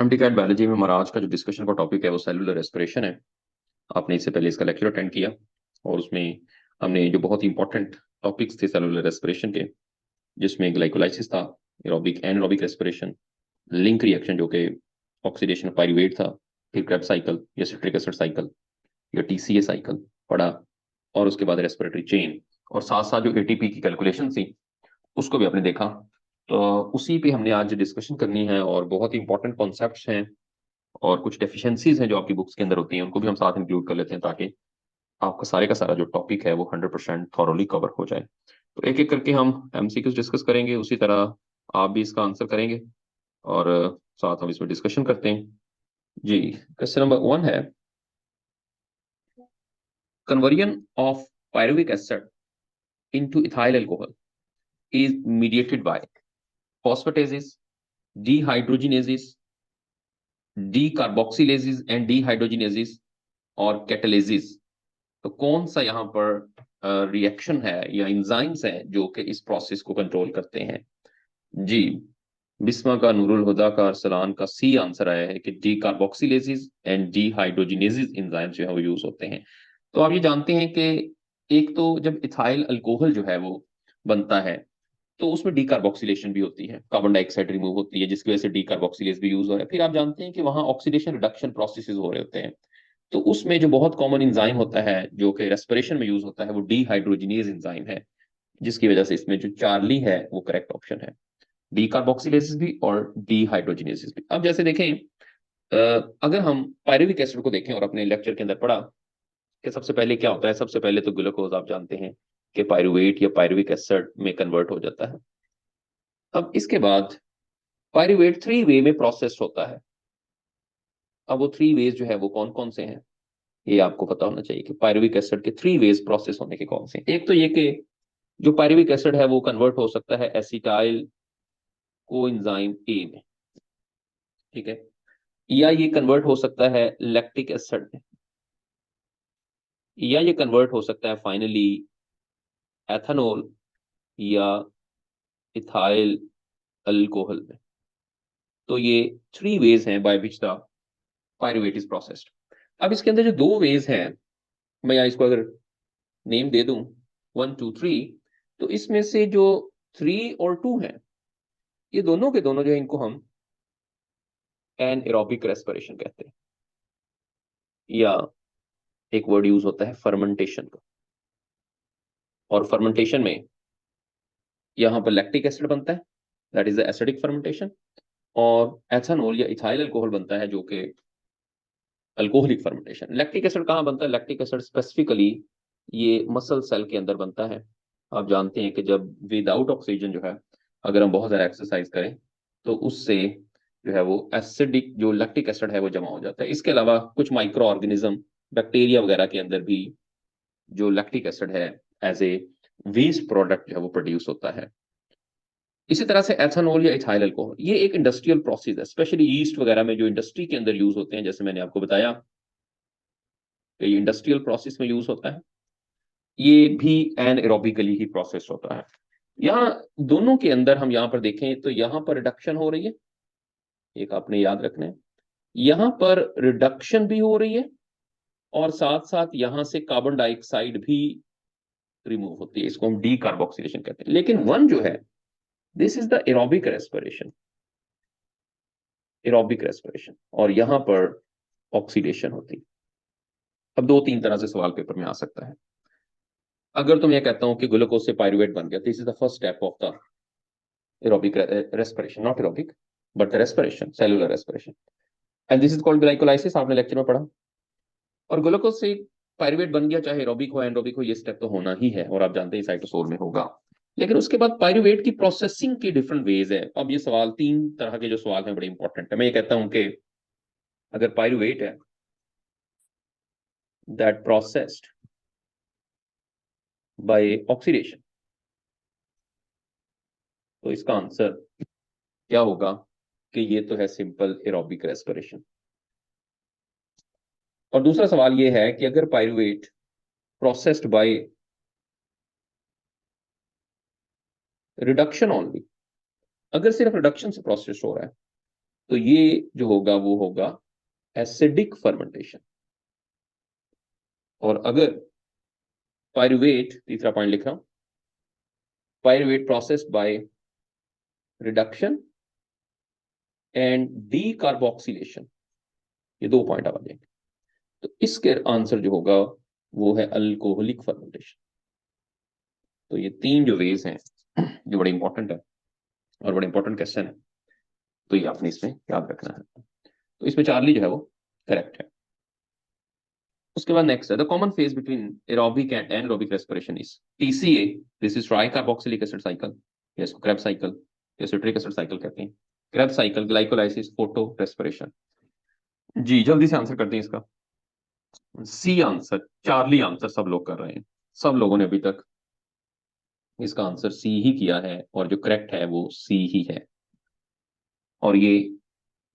एमटीकैट biology में हमारा आज का जो डिस्कशन का टॉपिक है वो सेलुलर रेस्पिरेशन है। आपने इससे पहले इसका लेक्चर अटेंड किया और उसमें हमने जो बहुत ही इंपॉर्टेंट टॉपिक्स थे सेलुलर रेस्पिरेशन के, जिसमें ग्लाइकोलाइसिस था, aerobic anaerobic respiration, link reaction जो कि ऑक्सीडेशन ऑफ पाइरूवेट था, फिर क्रेब्स साइकिल या सिट्रिक एसिड साइकिल या टीसीए साइकिल पढ़ा, और उसके बाद रेस्पिरेटरी चेन, और साथ साथ जो एटीपी की कैलकुलेशन थी उसको भी आपने देखा। तो उसी पे हमने आज डिस्कशन करनी है, और बहुत ही इंपॉर्टेंट कॉन्सेप्ट्स हैं और कुछ डेफिशिएंसीज हैं जो आपकी बुक्स के अंदर होती हैं, उनको भी हम साथ इंक्लूड कर लेते हैं ताकि आपका सारे का सारा जो टॉपिक है वो 100% थॉरोली कवर हो जाए। तो एक एक करके हम एमसीक्यूज डिस्कस करेंगे, उसी तरह आप भी इसका आंसर करेंगे और साथ हम इसमें डिस्कशन करते हैं। जी, क्वेश्चन नंबर 1 है, conversion of pyruvic acid into ethyl alcohol is mediated by phosphatases, dehydrogenases, decarboxylases and dehydrogenases और कैटालेजेस। तो कौन सा यहाँ पर रिएक्शन है या इंजाइम्स हैं जो कि इस प्रोसेस को कंट्रोल करते हैं? जी, बिस्मा का, नूरुल हुदा का, अरसलान का सी आंसर आया है कि डी कार्बोक्सिलेसिस एंड डी हाइड्रोजिनेसिस एंजाइम्स जो है वो यूज होते हैं। तो आप ये जानते हैं कि एक तो जब इथाइल अल्कोहल जो है वो बनता है तो उसमें डीकार्बोक्सिलेशन भी होती है, कार्बन डाइऑक्साइड रिमूव होती है, जिसकी वजह से डीकार्बोक्सिलेज भी यूज हो रहा है। फिर आप जानते हैं कि वहां ऑक्सीडेशन रिडक्शन प्रोसेसेस हो रहे होते हैं। तो उसमें जो बहुत कॉमन एंजाइम होता है जो कि रेस्पिरेशन में यूज होता है वो डीहाइड्रोजिनेज एंजाइम है, जिसकी वजह से इसमें जो चार्ली है वो करेक्ट ऑप्शन है। डीकार्बोक्सिलेसिस भी और डीहाइड्रोजिनेसिस भी। अब जैसे देखें, अगर हम पायरुविक एसिड को देखें और अपने लेक्चर के अंदर पढ़ा कि सबसे पहले क्या होता है, सबसे पहले तो ग्लूकोज आप जानते हैं कि पायरुवेट या पायरुविक एसिड में कन्वर्ट हो जाता है। अब इसके बाद पायरुवेट 3 वे में प्रोसेस होता है। अब वो 3 वेज जो है वो कौन कौन से हैं, ये आपको पता होना चाहिए कि पायरुविक एसिड के 3 वेज प्रोसेस होने के कौन से हैं। एक तो ये कि जो पायरुविक एसिड है वो कन्वर्ट हो सकता है एसिटाइल कोएंजाइम ए में, ठीक है, या ये कन्वर्ट हो सकता है लैक्टिक एसिड में, या ये कन्वर्ट हो सकता है फाइनली एथेनॉल या इथाइल अल्कोहल में। तो ये 3 वेज हैं by which the pyruvate is processed. अब इसके अंदर जो 2 वेज हैं, मैं यहाँ इसको अगर नेम दे दूं 1 2 3, तो इसमें से जो 3 और 2 हैं ये दोनों के दोनों जो है इनको हम एनएरोबिक रेस्पिरेशन कहते हैं, या एक वर्ड यूज होता है फर्मेंटेशन का। और फर्मेंटेशन में यहाँ पर लैक्टिक एसिड बनता है, that is the acidic fermentation, और एथेनॉल या इथाइल अल्कोहल बनता है जो कि अल्कोहलिक फर्मेंटेशन। लैक्टिक एसिड कहाँ बनता है? लैक्टिक एसिड स्पेसिफिकली ये मसल सेल के अंदर बनता है। आप जानते हैं कि जब विदाउट ऑक्सीजन जो है, अगर हम बहुत ज़्यादा एक्सरसाइज करें तो उससे जो है वो एसिडिक जो लैक्टिक एसिड है वो जमा हो जाता है। इसके अलावा कुछ माइक्रो ऑर्गेनिज्म, बैक्टीरिया वगैरह के अंदर भी जो लैक्टिक एसिड है एज ए वेस्ट प्रोडक्ट जो है वो प्रोड्यूस होता है। इसी तरह से एथेनॉल या इथाइल अल्कोहल ये एक इंडस्ट्रियल प्रोसेस है, स्पेशली ईस्ट वगैरह में जो इंडस्ट्री के अंदर यूज होते हैं, जैसे मैंने आपको बताया कि ये इंडस्ट्रियल प्रोसेस में यूज होता है। ये भी एनएरोबिकली ही प्रोसेस होता है। यहाँ दोनों के अंदर हम यहाँ पर देखें तो यहाँ पर रिडक्शन हो रही है, एक आपने याद रखना है, यहाँ पर रिडक्शन भी हो रही है और साथ साथ यहाँ से कार्बन डाइऑक्साइड भी रिमूव होती है, इसको हम डी कार्बोक्सिलेशन कहते हैं। लेकिन वन जो है, this is the aerobic respiration, aerobic respiration, और यहाँ पर ऑक्सीडेशन होती है। अब 2 3 तरह से सवाल पेपर में आ सकता है। अगर तो मैं कहता हूं कि ग्लूकोज से पायरुवेट बन गया, this is the first step of the aerobic respiration, not aerobic but respiration, cellular respiration, and this is called glycolysis, आपने लेक्चर में पढ़ा। और ग्लूकोज से पायरुवेट बन गया, चाहे एरोबिक हो एनरोबिक हो, ये स्टेप तो होना ही है और आप जानते हैं साइटोसोल में होगा। लेकिन उसके बाद पायरुवेट की प्रोसेसिंग के डिफरेंट वेज है। अब ये सवाल 3 तरह के जो सवाल हैं बड़े इंपॉर्टेंट है। मैं ये कहता हूं कि अगर पायरुवेट है दैट प्रोसेस्ड बाय ऑक्सीडेशन, तो इसका आंसर क्या होगा कि ये तो है सिंपल एरोबिक रेस्पिरेशन। और दूसरा सवाल ये है कि अगर pyruvate processed by reduction only, अगर सिर्फ रिडक्शन से प्रोसेस हो रहा है तो ये जो होगा वो होगा एसिडिक फर्मेंटेशन। और अगर पायरुवेट, तीसरा पॉइंट लिख रहा हूं, pyruvate process by reduction and decarboxylation, ये दो पॉइंट आ जाएंगे। तो इसके आंसर जो होगा वो है अल्कोहलिक फर्मेंटेशन। तो ये तीन जो वेज हैं जो बड़े इंपॉर्टेंट है और बड़े इंपॉर्टेंट क्वेश्चन है, तो ये आपने इसमें याद रखना है। तो इसमें चार्ली जो है वो करेक्ट है। उसके बाद नेक्स्ट है the common phase between aerobic and anaerobic respiration is TCA, this is tri carboxylic acid cycle, या इसको क्रेब साइकिल या सिट्रिक एसिड साइकिल कहते हैं। Crab cycle, glycolysis, photo respiration. जी जल्दी से आंसर करते हैं इसका। सी आंसर, चार्ली आंसर सब लोग कर रहे हैं, सब लोगों ने अभी तक इसका आंसर सी ही किया है, और जो करेक्ट है वो सी ही है। और ये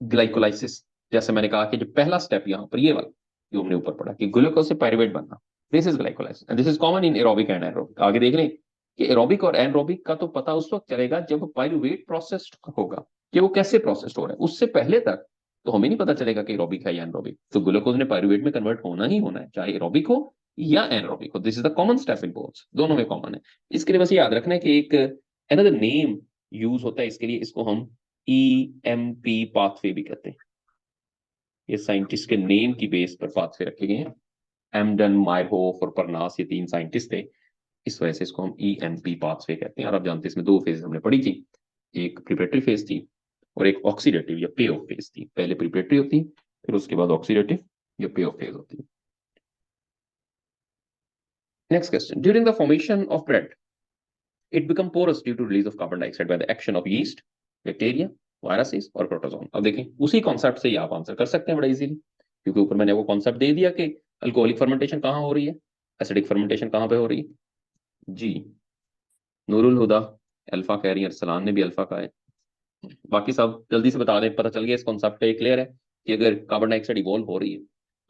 ग्लाइकोलाइसिस, जैसे मैंने कहा कि जो पहला स्टेप यहाँ पर ये वाला जो हमने ऊपर पढ़ा कि ग्लूकोज से पायरुवेट बनना, this is glycolysis and this is common in aerobic and anaerobic. आगे देख लें कि एरोबिक और एनारोबिक का तो पता उस वक्त चलेगा जब पायरुवेट प्रोसेस्ड होगा, कि वो कैसे प्रोसेस्ड हो रहा है। उससे पहले तक तो हमें नहीं पता चलेगा कि एरोबिक है या एनारोबिक। तो ग्लूकोज ने पायरुवेट में कन्वर्ट होना ही होना है, चाहे एरोबिक हो या एनारोबिक हो। This is the common step in both, दोनों में कॉमन है। इसके लिए बस ये याद रखना है कि एक अनदर नेम यूज होता है इसके लिए, इसको हम EMP पाथवे भी कहते हैं। ये साइंटिस्ट के नेम की बेस पर पाथवे रखे गए हैं। एमडन, मायरहोफ और परनास, ये तीन साइंटिस्ट थे, इस वजह से इसको हम EMP पाथवे कहते हैं। और आप जानते हैं इसमें दो फेज हमने पढ़ी थी, एक प्रिपरेटरी फेज थी और एक ऑक्सीडेटिव या पे ऑफ फेज थी। पहले प्रिपरेटरी होती, फिर उसके बाद ऑक्सीडेटिव या पे ऑफ फेज होती। Next question, during the formation of bread it become porous due to release of carbon dioxide by the action of yeast, bacteria, viruses और protozoan. अब देखें उसी कॉन्सेप्ट से ही आप आंसर कर सकते हैं बड़ा इजीली, क्योंकि ऊपर मैंने आपको कॉन्सेप्ट दे दिया कि अल्कोहलिक फर्मेंटेशन कहाँ हो रही है, एसिडिक फर्मेंटेशन कहाँ पे हो रही है। जी नूरुल हुदा अल्फा कह रही है, अरसलान ने भी अल्फा कहा है। बाकी सब जल्दी से बता दें, पता चल गया इस कॉन्सेप्ट पे क्लियर है कि अगर कार्बन डाइऑक्साइड इवॉल्व हो रही है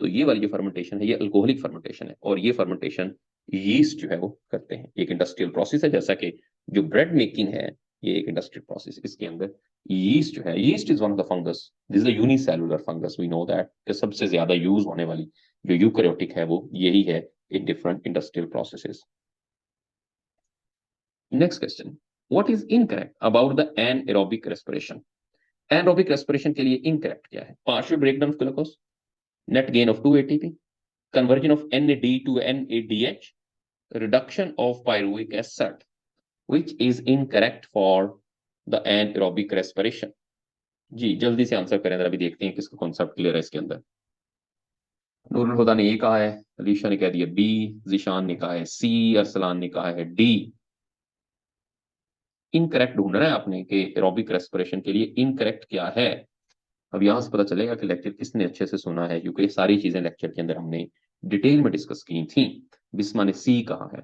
तो ये वाली जो फर्मेंटेशन है ये अल्कोहलिक फर्मेंटेशन है, और ये फर्मेंटेशन यीस्ट जो है वो करते हैं। एक इंडस्ट्रियल प्रोसेस है, जैसा कि जो ब्रेड मेकिंग है ये एक इंडस्ट्रियल प्रोसेस, इसके अंदर यीस्ट जो है, yeast is one of the fungus, this is the unicellular fungus, we know that सबसे ज्यादा यूज होने वाली जो यूकैरियोटिक है वो यही है in different industrial processes. Next question, what is incorrect about the anaerobic respiration. Anaerobic respiration के लिए इनकरेक्ट क्या है? Partial breakdown of glucose, net gain of 2 ATP, conversion of NAD to NADH, reduction of pyruvic acid, which is incorrect for the anaerobic respiration। जी जल्दी से answer करें जरा, भी देखते हैं किसका कॉन्सेप्ट क्लियर है इसके अंदर। नूरुल हुदा ने ए कहा है, अलीशा ने कह दिया बी, जिशान ने कहा है सी, अरसलान ने कहा है डी। इनकरेक्ट ढूंढ रहा है आपने कि एरोबिक रेस्पिरेशन के लिए इनकरेक्ट क्या है। अब यहां से पता चलेगा कि लेक्चर किसने अच्छे से सुना है, क्योंकि ये सारी चीजें लेक्चर के अंदर हमने डिटेल में डिस्कस की थी। बिस्मा ने सी कहा है।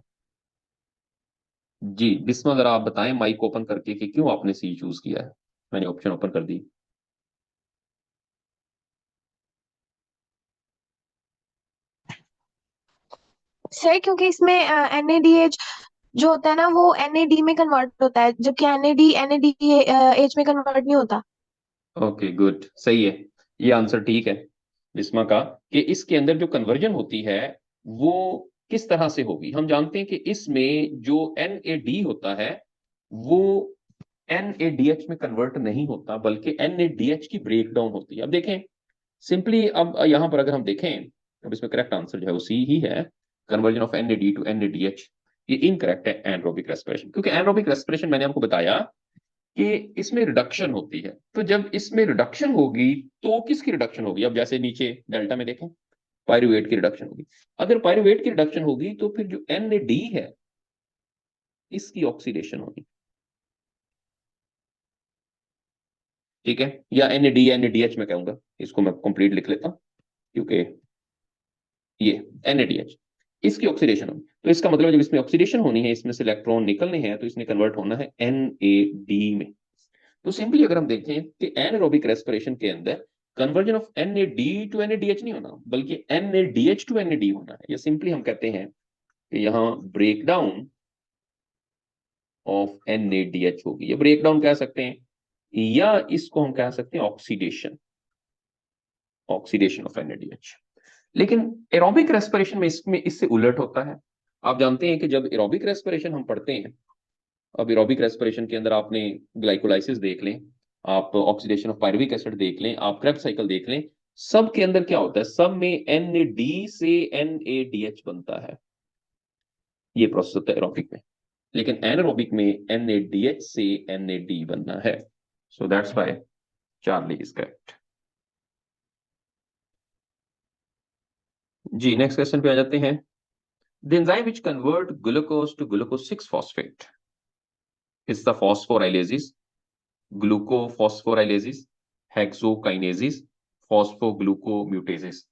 जी बिस्मा जरा आप बताएं माइक ओपन करके कि क्यों आपने सी चूज किया है। मैंने ऑप्शन ओपन कर दी। सर क्योंकि इसमें NADH जो होता है ना वो NAD में कन्वर्ट होता है, जबकि NADH में कन्वर्ट नहीं होता। ओके गुड, सही है, ये आंसर ठीक है बिस्मा का, कि इसके अंदर जो कन्वर्जन होती है वो किस तरह से होगी। हम जानते हैं कि इसमें जो NAD होता है वो NADH में कन्वर्ट नहीं होता, बल्कि NADH की ब्रेकडाउन होती है। अब देखें सिंपली, अब यहां पर अगर हम देखें, अब इसमें करेक्ट आंसर जो है वो सी ही है, conversion of NAD to NADH। ये इनकरेक्ट है एनरोबिक रेस्पिरेशन, क्योंकि एनरोबिक रेस्पिरेशन मैंने आपको बताया कि इसमें रिडक्शन होती है। तो जब इसमें रिडक्शन होगी तो किसकी रिडक्शन होगी? अब जैसे नीचे डेल्टा में देखें, पायरुवेट की रिडक्शन होगी। अगर पायरुवेट की रिडक्शन होगी तो फिर जो NAD है इसकी ऑक्सीडेशन होगी, ठीक है, या NAD या NADH में कहूंगा, इसको मैं कंप्लीट लिख लेता हूं, क्योंकि ये NADH इसकी ऑक्सीडेशन होगी। तो इसका मतलब जब इसमें ऑक्सीडेशन होनी है, इसमें से इलेक्ट्रॉन निकलने हैं, तो इसने कन्वर्ट होना है NAD में। तो सिंपली अगर हम देखें कि एनारोबिक रेस्पिरेशन के अंदर conversion of NAD to NADH नहीं होना, बल्कि NADH टू NAD होना है। या सिंपली हम कहते हैं कि यहां ब्रेकडाउन ऑफ NADH होगी, या ब्रेकडाउन कह सकते हैं या इसको हम कह सकते हैं ऑक्सीडेशन, ऑक्सीडेशन ऑफ एनएडीएच। लेकिन एरोबिक रेस्पिरेशन में इसमें इससे उलट होता है। आप जानते हैं कि जब एरोबिक रेस्पिरेशन हम पढ़ते हैं, अब एरोबिक रेस्पिरेशन के अंदर आपने ग्लाइकोलाइसिस देख लें, आप ऑक्सीडेशन ऑफ पायरुविक एसिड देख लें, आप क्रेब्स साइकिल देख लें, सब के अंदर क्या होता है, सब में एन से NADH बनता है। ये प्रोसेस होता है एरोबिक में। लेकिन एनारोबिक में NADH से NAD बनना है। So that's why Charlie is correct. जी नेक्स्ट क्वेश्चन पे आ जाते हैं। The enzyme which convert glucose to glucose 6 phosphate is the phosphorylases, glucophosphorylases, hexokinases, phosphoglucomutases.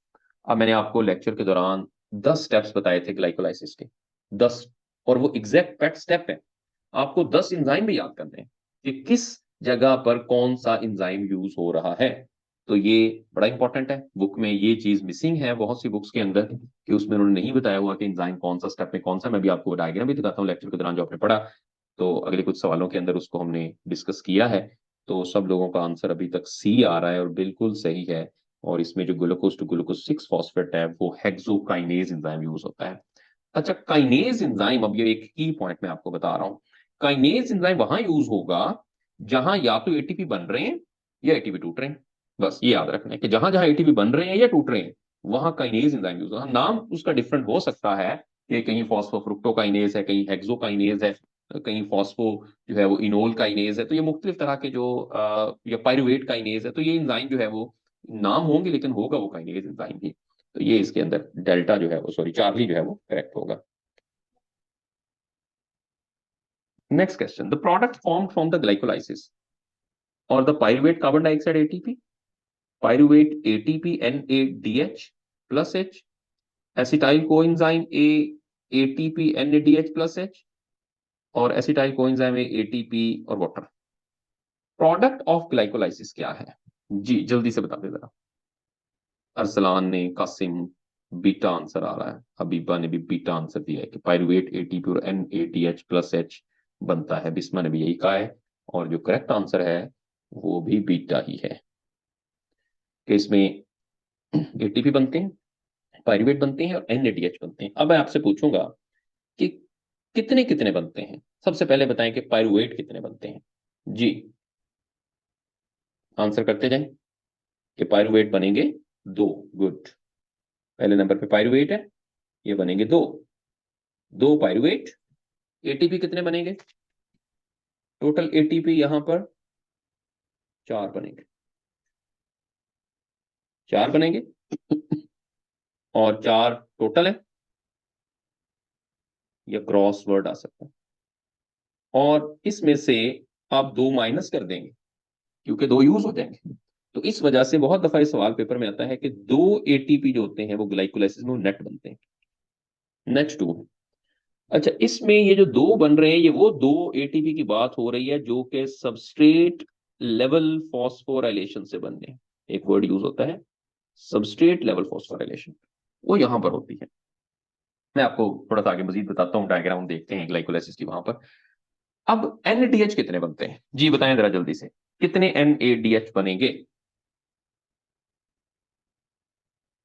अब मैंने आपको लेक्चर के दौरान 10 स्टेप्स बताए थे ग्लाइकोलाइसिस के, 10, और वो एग्जैक्ट पैट स्टेप है। आपको 10 एंजाइम भी याद करने हैं कि किस जगह पर कौन सा एंजाइम यूज हो रहा है। तो ये बड़ा इंपॉर्टेंट है। बुक में ये चीज मिसिंग है बहुत सी बुक्स के अंदर, कि उसमें उन्होंने नहीं बताया हुआ कि एंजाइम कौन सा स्टेप में कौन सा। मैं भी आपको डायग्राम भी दिखाता हूँ लेक्चर के दौरान जो आपने पढ़ा, तो अगले कुछ सवालों के अंदर उसको हमने डिस्कस किया है। तो सब लोगों का आंसर अभी तक सी आ रहा है और बिल्कुल सही है। और इसमें जो ग्लूकोज टू ग्लूकोज 6 फॉस्फेट है वो हेक्सोकाइनेज एंजाइम यूज होता है। अच्छा, काइनेज एंजाइम, अब ये एक की पॉइंट मैं आपको बता रहा हूं। काइनेज एंजाइम वहां यूज होगा जहां या तो एटीपी बन रहे हैं या एटीपी टूट रहे हैं। बस ये याद रखना है कि जहां जहां एटीपी बन रहे हैं या टूट रहे हैं वहां काइनेज एंजाइम यूज होगा। नाम उसका डिफरेंट हो सकता है कि कहीं फॉस्फोफ्रुक्टोकाइनेज है, कहीं हेक्सोकाइनेज है, कहीं फॉस्फो जो है वो इनोल काइनेज है। तो ये मुख्तलिफ तरह के जो या पायरुवेट काइनेज है, तो ये एंजाइम जो है वो नाम होंगे लेकिन होगा वो काइनेज एंजाइम ही। तो ये इसके अंदर डेल्टा जो है वो, सॉरी चार्ली जो है वो करेक्ट होगा। Next question, the product formed from the glycolysis और the pyruvate carbon dioxide ATP, pyruvate ATP NADH plus H, acetyl coenzyme A ATP NADH plus H, और एसिटाइल कोएंजाइम A ATP और water. Product of glycolysis क्या है? जी जल्दी से बता दे जरा। अरसलान ने, कासिम, बीटा आंसर आ रहा है, हबीबा ने भी बीटा आंसर दिया है कि पायरुवेट एटीपी और NADH प्लस H बनता है। बिस्मा ने भी यही कहा है, और जो करेक्ट आंसर है वो भी बीटा ही है कि इसमें एटीपी बनते हैं, पायरुवेट बनते हैं और NADH बनते हैं। अब मैं आपसे पूछूंगा कि कितने कितने बनते हैं। सबसे पहले बताएं कि पायरुवेट कितने बनते हैं। जी आंसर करते जाएं कि पायरुवेट बनेंगे 2। गुड, पहले नंबर पे पायरुवेट है, ये बनेंगे 2, 2 पायरुवेट। एटीपी कितने बनेंगे? टोटल एटीपी यहां पर 4 बनेंगे, 4 बनेंगे और 4 टोटल है, या क्रॉस वर्ड आ सकता है। और इसमें से आप 2 माइनस कर देंगे क्योंकि 2 यूज हो जाएंगे। तो इस वजह से बहुत दफा इस सवाल पेपर में आता है कि 2 एटीपी जो होते हैं वो ग्लाइकोलाइसिस में नेट बनते हैं, नेट 2। अच्छा, इसमें ये जो 2 बन रहे हैं ये वो 2 एटीपी की बात हो रही है जो कि सबस्ट्रेट लेवल फॉस्फोराइलेशन से बनने हैं। एक वर्ड यूज होता है सबस्ट्रेट लेवल फॉस्फोराइलेशन, वो यहां पर होती है। मैं आपको थोड़ा सा आगे मजीद बताता हूँ, डायग्राम देखते हैं ग्लाइकोलाइसिस की वहां पर। अब NADH कितने बनते हैं जी बताएं जरा जल्दी से, कितने NADH बनेंगे?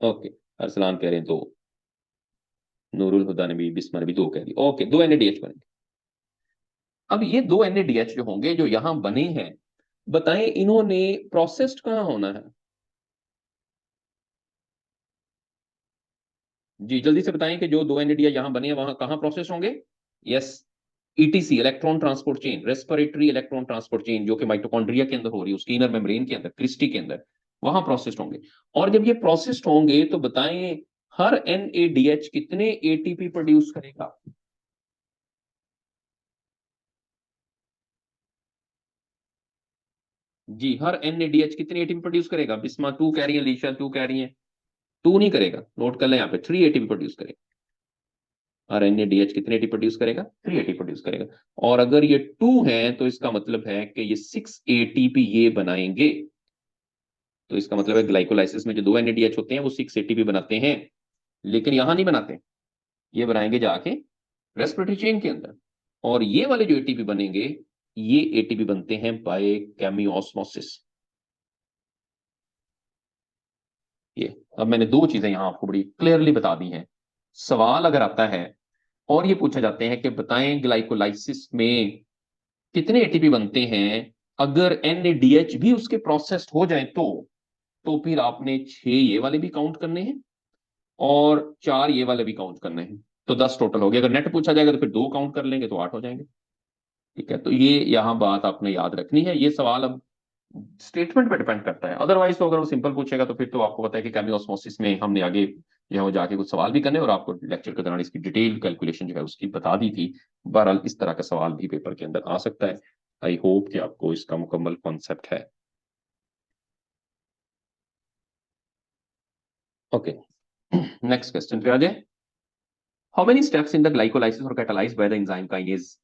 ओके, अरसलान कह रहे हैं 2, नूरुल हुदा ने भी, बिस्मा ने भी 2 कह दी। ओके, 2 NADH बनेंगे। अब ये 2 NADH जो होंगे जो यहां बने हैं, बताएं इन्होंने प्रोसेस्ड कहाँ होना है? जी जल्दी से बताएं कि जो 2 NADH यहां बने हैं वहां कहाँ प्रोसेस होंगे? Yes, ETC, electron transport chain, respiratory electron transport chain, जो कि माइटोकॉन्ड्रिया के अंदर हो रही है, उसकी इनर मेम्ब्रेन के अंदर, क्रिस्टी के अंदर, वहां प्रोसेस्ड होंगे। और जब ये प्रोसेस्ड होंगे तो बताएं हर NADH कितने ATP प्रोड्यूस करेगा? जी हर NADH कितने एटीपी प्रोड्यूस करेगा? बिस्मा 2 कह रही है, लीशा 2 कह रही है। 2 नहीं करेगा, नोट कर लें यहाँ पे, 3 एटीपी प्रोड्यूस करेगा। और NADH कितने एटीपी प्रोड्यूस करेगा? 3 एटीपी प्रोड्यूस करेगा। और अगर ये 2 है तो इसका मतलब है कि ये 6 एटीपी ये बनाएंगे। तो इसका मतलब है ग्लाइकोलाइसिस में जो 2 NADH होते हैं वो 6 एटीपी बनाते हैं, लेकिन यहां नहीं बनाते, ये बनाएंगे जाके रेस्पिरेटरी चेन के अंदर। और ये वाले जो एटीपी बनेंगे ये एटीपी बनते हैं बाय केमियोस्मोसिस। ये अब मैंने दो चीजें यहां आपको बड़ी क्लियरली बता दी हैं। सवाल अगर आता है और ये पूछा जाते हैं कि बताएं ग्लाइकोलाइसिस में कितने एटीपी बनते हैं, अगर एनएडीएच भी उसके प्रोसेस्ड हो जाए तो फिर आपने 6 ये वाले भी काउंट करने हैं और 4 ये वाले भी काउंट करने हैं, तो 10 टोटल हो गया। अगर नेट पूछा जाएगा तो फिर 2 काउंट कर लेंगे तो 8 हो जाएंगे। ठीक है, तो ये यहाँ बात आपने याद रखनी है। ये सवाल अब स्टेटमेंट पे डिपेंड करता है, अदरवाइज तो अगर वो सिंपल पूछेगा तो फिर तो आपको पता है कि केमियोस्मोसिस में हमने आगे जो है वो जाके कुछ सवाल भी करने और आपको लेक्चर के दौरान इसकी डिटेल कैलकुलेशन जो है उसकी बता दी थी। बहरहाल इस तरह का सवाल भी पेपर के अंदर आ सकता है। आई होप कि आपको इसका मुकम्मल कॉन्सेप्ट है। ओके, नेक्स्ट क्वेश्चन पे आ जाए। How many steps in the glycolysis और catalyse by the enzyme kinase.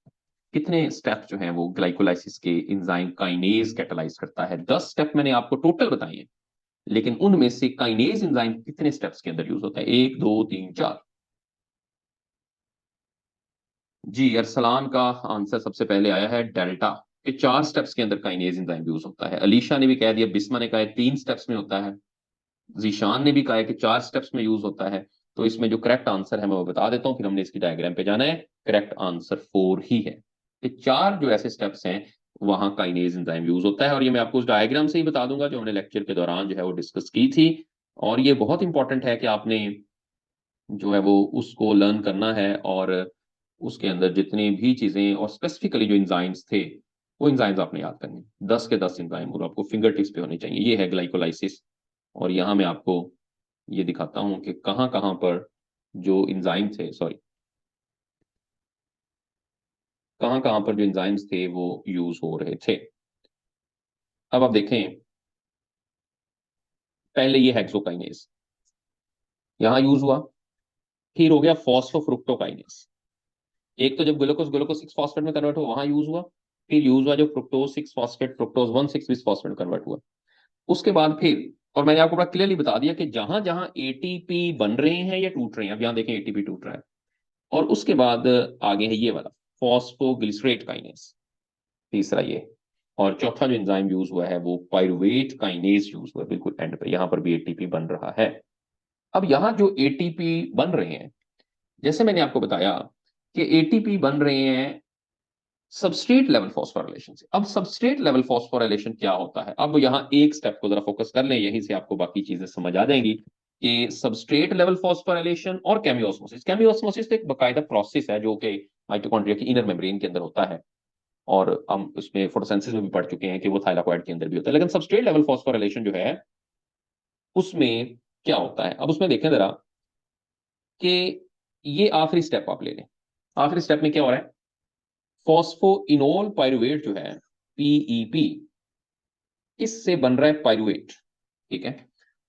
कितने स्टेप जो हैं वो ग्लाइकोलाइसिस के एंजाइम काइनेज कैटालाइज करता है। 10 स्टेप मैंने आपको टोटल बताए हैं, लेकिन उनमें से काइनेज एंजाइम कितने स्टेप्स के अंदर यूज होता है? 1 2 3 4। जी, अरसलान का आंसर सबसे पहले आया है डेल्टा, कि 4 स्टेप्स के अंदर काइनेज एंजाइम यूज होता है। अलीशा ने भी कह दिया, बिस्मा ने कहा है 3 स्टेप्स में होता है, जीशान ने भी कहा है कि 4 स्टेप्स में यूज होता है। तो इसमें जो करेक्ट आंसर है मैं वो बता देता हूँ, फिर हमने इसकी डायग्राम पे जाना है। करेक्ट आंसर 4 ही है, कि 4 जो ऐसे स्टेप्स हैं वहां काइनेज एंजाइम यूज होता है। और ये मैं आपको उस डायग्राम से ही बता दूंगा जो हमने लेक्चर के दौरान जो है वो डिस्कस की थी। और ये बहुत इंपॉर्टेंट है कि आपने जो है वो उसको लर्न करना है, और उसके अंदर जितनी भी चीजें और स्पेसिफिकली जो इंजाइम्स थे वो इंजाइम्स आपने याद करने, 10 के 10 इंजाइम और आपको फिंगर टिप्स पे होने चाहिए। ये है ग्लाइकोलाइसिस। और यहाँ मैं आपको ये दिखाता हूँ कि कहाँ कहाँ पर जो इंजाइम थे, सॉरी, कहाँ कहाँ पर जो इंजाइम्स थे वो यूज हो रहे थे। अब आप देखें, पहले ये हेक्सोकाइनेज यहाँ यूज हुआ, फिर हो गया फॉस्फोफ्रुक्टोकाइनेज। एक तो जब ग्लूकोज ग्लूकोज 6 फॉस्फेट में कन्वर्ट हुआ वहां यूज हुआ, फिर यूज हुआ जो fructose 6 phosphate fructose 1 6 bis phosphate में कन्वर्ट हुआ। उसके बाद फिर, और मैंने आपको बड़ा क्लियरली बता दिया कि जहां जहां एटीपी बन रहे हैं या टूट रहे हैं, अब यहां देखें एटीपी टूट रहा है। और उसके बाद आगे है ये वाला फॉस्फोग्लिसरेट काइनेज, तीसरा ये। और चौथा जो एंजाइम यूज हुआ है वो पाइरुवेट काइनेज यूज हुआ है, बिल्कुल एंड पे, यहां पर भी एटीपी बन रहा है। अब यहां जो एटीपी बन रहे हैं, जैसे मैंने आपको बताया कि एटीपी बन रहे हैं सबस्ट्रेट लेवल फॉस्फोराइलेशन से। अब सबस्ट्रेट लेवल फॉस्फोराइलेशन क्या होता है, अब यहाँ एक स्टेप को जरा फोकस कर लें, यहीं से आपको बाकी चीजें समझ आ जाएंगी कि सबस्ट्रेट लेवल फॉस्फोराइलेशन और केमियोस्मोसिस। केमियोस्मोसिस तो एक बकायदा प्रोसेस है जो कि माइटोकॉन्ड्रिया की इनर मेम्ब्रेन के अंदर होता है, और हम उसमें फोटोसिंथेसिस में भी पढ़ चुके हैं कि वो थाइलाकोइड के अंदर भी होता है। लेकिन सबस्ट्रेट लेवल फॉस्फोराइलेशन जो है उसमें क्या होता है, अब उसमें देखें जरा कि ये आखिरी स्टेप आप ले लें। आखिरी स्टेप में क्या हो रहा है, फॉस्फोइनोल पाइरुवेट जो है, पीईपी, इससे बन रहा है पाइरुवेट। ठीक है,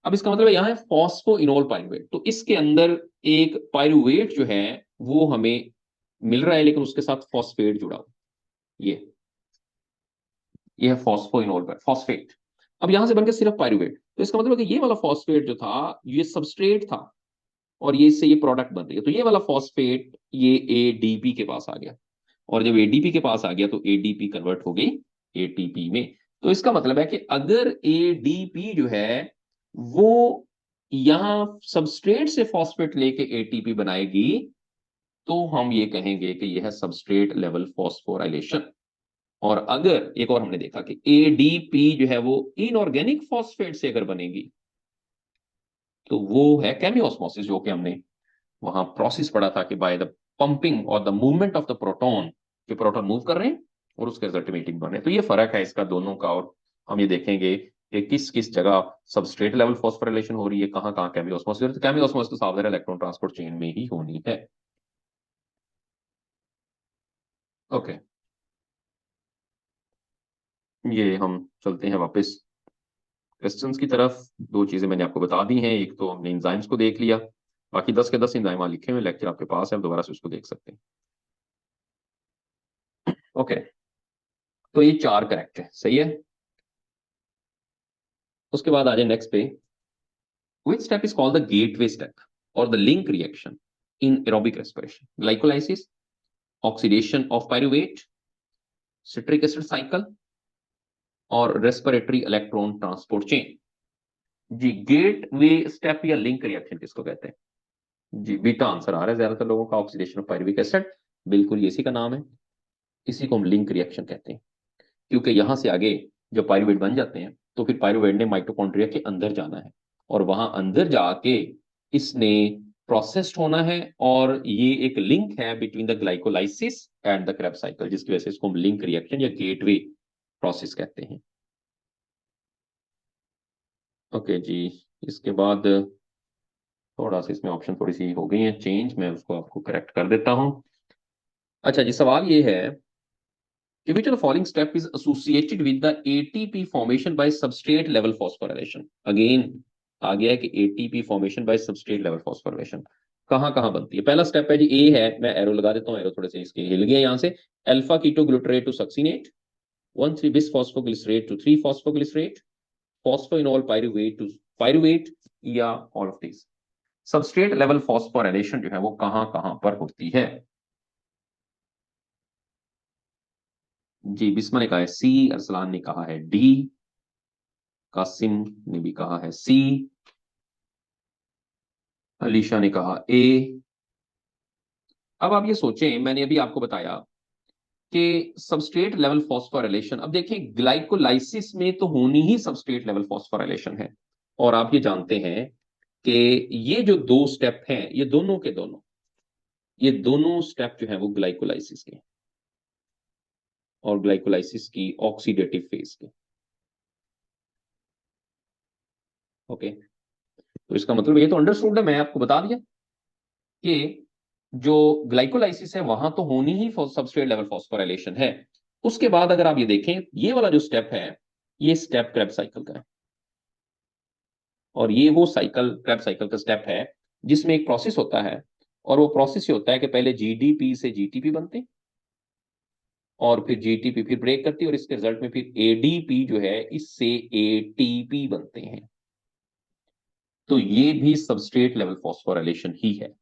अब इसका मतलब यहां है फॉस्फोइनोल पाइरुवेट, तो इसके अंदर एक पाइरुवेट जो है वो हमें मिल रहा है, लेकिन उसके साथ फॉस्फेट जुड़ा हुआ। ये ये है फॉस्फोइनोल फॉस्फेट। अब यहां से बनकर सिर्फ पाइरुवेट, तो इसका मतलब है कि ये वाला फॉस्फेट जो था ये सबस्ट्रेट था, और ये इससे ये प्रोडक्ट बन रही है, तो ये वाला फॉस्फेट ये एडीपी के पास आ गया। और जब एडीपी के पास आ गया तो एडीपी कन्वर्ट हो गई एटीपी में। तो इसका मतलब है कि अगर एडीपी जो है वो यहां सबस्ट्रेट से फॉस्फेट लेके एटीपी बनाएगी, तो हम ये कहेंगे कि यह है सबस्ट्रेट लेवल फॉस्फोराइलेशन। और अगर एक और हमने देखा कि एडीपी जो है वो इनऑर्गेनिक फॉस्फेट से अगर बनेगी तो वो है केमियोस्मोसिस, जो कि हमने वहां प्रोसेस पढ़ा था कि बाय द पंपिंग और the movement of the proton, कि प्रोटॉन मूव कर रहे हैं और उसके रिजल्ट में एटीपी बन रहे हैं। तो ये फर्क है इसका दोनों का, और हम ये देखेंगे कि किस किस जगह सबस्ट्रेट लेवल फॉस्फोराइलेशन हो रही है, कहाँ कहाँ केमियोस्मोसिस। केमियोस्मोसिस तो साफ है इलेक्ट्रॉन ट्रांसपोर्ट चेन में ही होनी है। ओके, ये हम चलते हैं वापस क्वेश्चंस की तरफ। दो चीजें मैंने आपको बता दी हैं, एक तो हमने इंजाइम्स को देख लिया, बाकी 10 के 10 इंजाइम लिखे हुए लेक्चर आपके पास है, आप दोबारा से उसको देख सकते हैं। ओके, तो ये 4 करेक्ट है, सही है। उसके बाद आ जाए नेक्स्ट पे, which step is called the gateway step or the link reaction in aerobic respiration? Glycolysis, oxidation of pyruvate, citric acid cycle और रेस्पिरेटरी इलेक्ट्रॉन ट्रांसपोर्ट चेन। जी, गेट वे स्टेप या लिंक रिएक्शन किसको कहते हैं? जी, बीटा आंसर आ रहा है ज्यादातर लोगों का, ऑक्सीडेशन ऑफ पायरुविक एसिड, बिल्कुल ये इसी का नाम है। इसी को हम लिंक रिएक्शन कहते हैं, क्योंकि यहां से आगे जब पायरुवेट बन जाते हैं तो फिर पायरुवेट ने माइटोकॉन्ड्रिया के अंदर जाना है, और वहां अंदर जाके इसने प्रोसेस्ड होना है, और ये एक लिंक है between the glycolysis and the Krebs cycle, जिसकी वजह से इसको हम लिंक रिएक्शन या गेटवे प्रोसेस कहते हैं। ओके जी, इसके बाद थोड़ा सा इसमें ऑप्शन थोड़ी सी हो गई है चेंज, मैं उसको आपको करेक्ट कर देता हूं। अच्छा जी, सवाल ये है कि which of the following step is associated with the ATP formation by substrate level phosphorylation? Again आ गया है कि ATP formation by substrate level phosphorylation कहाँ कहाँ बनती है। पहला स्टेप है जी, ए है, मैं एरो लगा देता हूँ, एरो थोड़े से इसके हिल गए यहाँ से। Alpha keto glutarate to succinate, 1,3 bis phosphoglycerate to 3 phosphoglycerate, phosphoenol pyruvate to pyruvate, या all of this. Substrate level phosphorylation जो है वो कहाँ कहाँ पर होती है? जी, बिस्मा ने कहा है सी, अरसलान ने कहा है डी, कासिम ने भी कहा है सी, अलीशा ने कहा ए। अब आप ये सोचें, मैंने अभी आपको बताया कि सबस्ट्रेट लेवल फॉस्फोराइलेशन, अब देखें ग्लाइकोलाइसिस में तो होनी ही सबस्ट्रेट लेवल फॉस्फोराइलेशन है, और आप ये जानते हैं कि ये जो दो स्टेप हैं ये दोनों के दोनों, ये दोनों स्टेप जो है वो ग्लाइकोलाइसिस के, और ग्लाइकोलाइसिस की ऑक्सीडेटिव फेज के। ओके, तो इसका मतलब ये तो अंडरस्टूड है, मैं आपको बता दिया कि जो ग्लाइकोलाइसिस है वहां तो होनी ही सबस्ट्रेट लेवल फॉस्फोराइलेशन है। उसके बाद अगर आप ये देखें, ये वाला जो स्टेप है ये स्टेप क्रेब्स साइकिल का है, और ये वो साइकिल क्रेब्स साइकिल का स्टेप है जिसमें एक प्रोसेस होता है, और वो प्रोसेस ये होता है कि पहले जीडीपी से जीटीपी बनते हैं, और फिर जीटीपी फिर ब्रेक करती है, और इसके रिजल्ट में फिर एडीपी जो है इससे एटीपी बनते हैं। तो ये भी सबस्ट्रेट लेवल फॉस्फोराइलेशन ही है,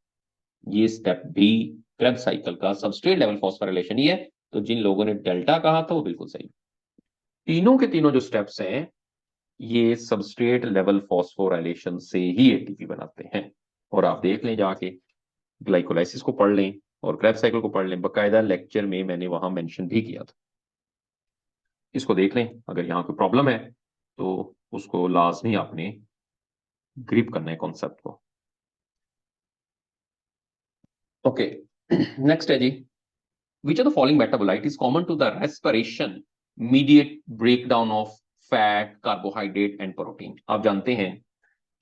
ये स्टेप भी क्रेब्स साइकिल का सबस्ट्रेट लेवल फॉस्फोराइलेशन ही है। तो जिन लोगों ने डेल्टा कहा था वो बिल्कुल सही। तीनों के तीनों जो स्टेप्स हैं ये सबस्ट्रेट लेवल फॉस्फोराइलेशन से ही एटीपी बनाते हैं। और आप देख लें जाके, ग्लाइकोलाइसिस को पढ़ लें और क्रेब्स साइकिल को पढ़ लें, बकायदा लेक्चर में मैंने वहां मेंशन भी किया था। इसको देख लें, अगर यहाँ कोई प्रॉब्लम है तो उसको लाजमी आपने ग्रिप करना है कॉन्सेप्ट को। ओके, नेक्स्ट है जी, which of the following metabolite is common to the respiration mediate breakdown of fat, carbohydrate and protein? आप जानते हैं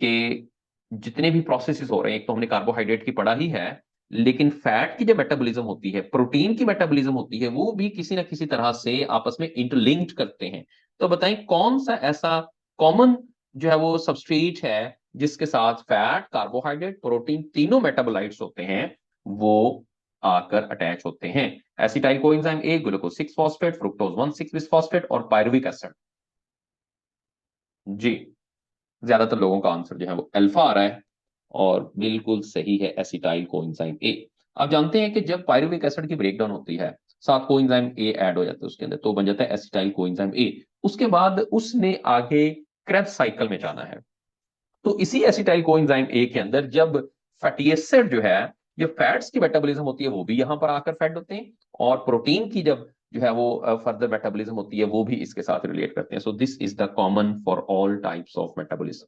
कि जितने भी प्रोसेसेस हो रहे हैं, एक तो हमने कार्बोहाइड्रेट की पढ़ा ही है, लेकिन फैट की जो मेटाबॉलिज्म होती है, प्रोटीन की मेटाबॉलिज्म होती है, वो भी किसी ना किसी तरह से आपस में इंटरलिंक्ड करते हैं। तो बताएं कौन सा ऐसा कॉमन जो है वो सबस्ट्रेट है जिसके साथ फैट, कार्बोहाइड्रेट, प्रोटीन तीनों मेटाबोलाइट्स होते हैं, वो आकर अटैच होते हैं। Acetyl coenzyme A, glucose 6 phosphate, fructose 1 6 bis phosphate और पायरुविक एसिड। जी, ज्यादातर लोगों का आंसर जो है वो अल्फा आ रहा है, और बिल्कुल सही है एसिटाइल कोएंजाइम ए। आप जानते हैं कि जब पायरुविक एसिड की ब्रेकडाउन होती है, साथ कोएंजाइम ए ऐड हो जाता है उसके अंदर, तो बन जाता है एसिटाइल कोएंजाइम ए। उसके बाद उसने आगे क्रेब्स साइकिल में जाना है, तो इसी एसिटाइल कोएंजाइम ए के अंदर जब फैटी एसिड जो है, ये फैट्स की मेटाबॉलिज्म होती है, वो भी यहां पर आकर फैट होते हैं, और प्रोटीन की जब जो है वो फर्दर मेटाबॉलिज्म होती है वो भी इसके साथ रिलेट करते हैं। So this is the common for all types of metabolism.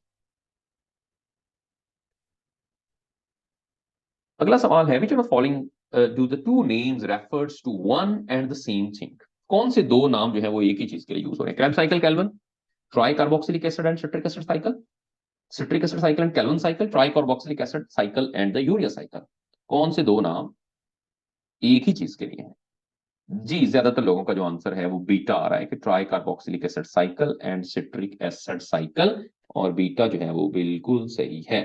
अगला सवाल है, which of the following do the two names refers to one and the same thing? कौन से दो नाम जो है वो एक ही चीज के लिए यूज हो रहे हैं? Crab cycle Calvin, tri carboxylic acid and citric acid cycle, citric acid cycle and Calvin cycle, tri carboxylic acid cycle and the urea cycle. कौन से दो नाम एक ही चीज के लिए हैं? जी, ज्यादातर लोगों का जो आंसर है वो बीटा आ रहा है कि try carboxylic acid cycle and citric acid cycle, और बीटा जो है वो बिल्कुल सही है,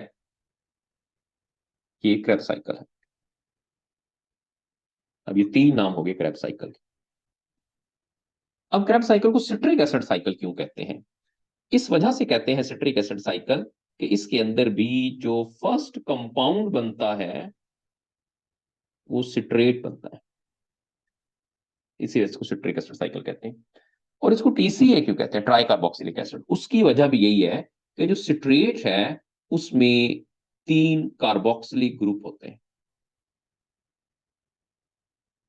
ये क्रेब साइकिल है। अब ये तीन नाम हो गए क्रेब साइकिल के। अब क्रेब साइकिल को सिट्रिक एसिड साइकिल क्यों कहते हैं? इस वजह से कहते हैं सिट्रिक एसिड साइकिल कि इसके अंदर भी जो फर्स्ट कंपाउंड बनता है वो सिट्रेट बनता है। इसी वजह से इसको सिट्रिक एसिड साइकिल कहते हैं। और इसको टीसीए क्यों कहते हैं, ट्राई कार्बोक्सिलिक एसिड? उसकी वजह भी यही है कि जो सिट्रेट है उसमें 3 कार्बोक्सिलिक ग्रुप होते हैं,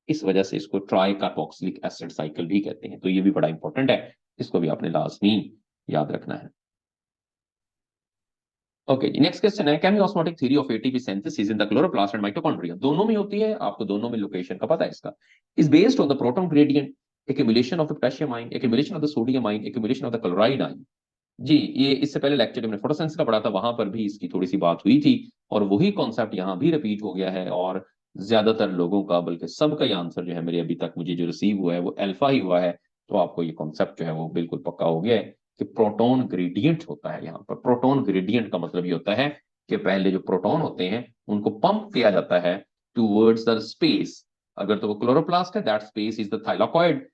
इस वजह से इसको ट्राई कार्बोक्सिलिक एसिड साइकिल भी कहते हैं। तो ये भी बड़ा इंपॉर्टेंट है, इसको भी आपने लाजमी याद रखना है। ओके जी, नेक्स्ट क्वेश्चन है, chemiosmotic theory of ATP synthesis in the chloroplast and mitochondria, दोनों में होती है, आपको दोनों में लोकेशन का पता है इसका, is based on the proton gradient, accumulation of the potassium ion, accumulation of the sodium ion, accumulation of the chloride ion। जी, ये इससे पहले लेक्चर हमने फोटोसेंस का पढ़ा था, वहां पर भी इसकी थोड़ी सी बात हुई थी, और वही कॉन्सेप्ट यहाँ भी रिपीट हो गया है। और ज्यादातर लोगों का, बल्कि सबका ये आंसर जो है मेरे अभी तक मुझे जो रिसीव हुआ है वो अल्फा ही हुआ है। तो आपको ये कॉन्सेप्ट जो है वो बिल्कुल पक्का हो गया है कि प्रोटॉन ग्रेडियंट होता है। यहाँ पर प्रोटॉन ग्रेडियंट का मतलब ये होता है कि पहले जो प्रोटॉन होते हैं उनको पंप किया जाता है टूवर्ड्स द स्पेस। अगर तो वो क्लोरोप्लास्ट है, that space is the thylakoid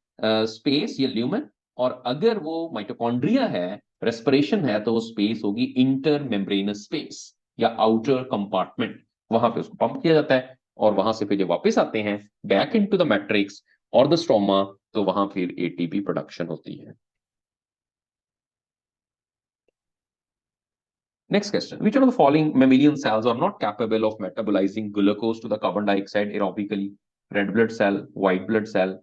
space या ल्यूमेन। और अगर वो माइटोकॉन्ड्रिया है, रेस्पिरेशन है, तो वो स्पेस होगी इंटर मेम्ब्रेनस स्पेस या आउटर कंपार्टमेंट, वहां पे उसको पंप किया जाता है। और वहां से फिर जब वापस आते हैं बैक इनटू द मैट्रिक्स और द स्ट्रोमा, तो वहां फिर एटीपी प्रोडक्शन होती है। Next question. Which one of the following mammalian cells are not capable of metabolizing glucose to the carbon dioxide aerobically? Red blood cell, white blood cell,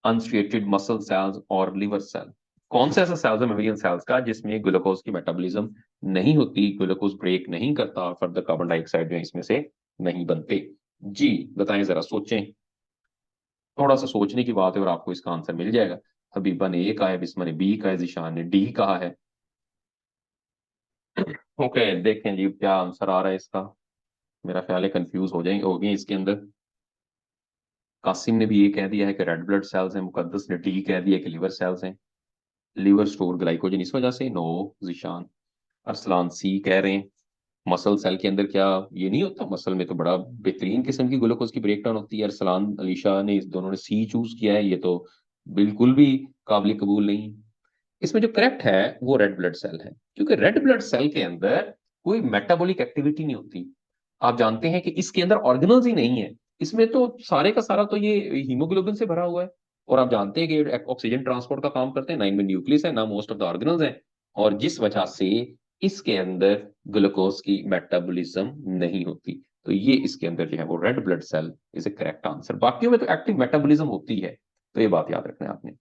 unstriated muscle cells और liver cell? कौन सा ऐसा sales है mammalian sales का जिसमें glucose की metabolism नहीं होती, ग्लूकोज ब्रेक नहीं करता और फर्दर कार्बन डाइऑक्साइड जो है इसमें से नहीं बनते? जी बताएं, जरा सोचें, थोड़ा सा सोचने की बात है और आपको इसका आंसर मिल जाएगा। हबीबा ने ए कहा है, बिस्मा ने बी कहा है, जिशान ने डी कहा है। ओके, देखें जी क्या आंसर आ रहा है इसका। मेरा ख्याल है कंफ्यूज हो जाएंगे, हो गए इसके अंदर। कासिम ने भी ये कह दिया है कि रेड ब्लड सेल्स हैं, मुकद्दस ने डी कह दिया कि लिवर सेल्स हैं, लिवर स्टोर ग्लाइकोजन इस वजह से। नो जिशान, अरसलान सी कह रहे हैं मसल सेल के अंदर क्या ये नहीं होता, मसल में तो बड़ा बेहतरीन किस्म की ग्लूकोज की ब्रेकडाउन होती है। अरसलान अलीशा ने, इस दोनों ने सी चूज किया है, ये तो बिल्कुल भी काबिल कबूल नहीं। इसमें जो करेक्ट है वो रेड ब्लड सेल है, क्योंकि रेड ब्लड सेल के अंदर कोई मेटाबॉलिक एक्टिविटी नहीं होती। आप जानते हैं कि इसके अंदर ऑर्गेनल्स ही नहीं है, इसमें तो सारे का सारा तो ये हीमोग्लोबिन से भरा हुआ है। और आप जानते हैं कि ये ऑक्सीजन ट्रांसपोर्ट का काम करते हैं, 9 में न्यूक्लियस है ना, मोस्ट ऑफ द ऑर्गेनल्स हैं। और जिस वजह से इसके अंदर ग्लूकोज की मेटाबॉलिज्म नहीं होती, तो ये इसके अंदर जो है वो red blood cell is a correct answer. बाकियों में तो एक्टिव मेटाबॉलिज्म होती है, तो ये बात याद रखना है आपने।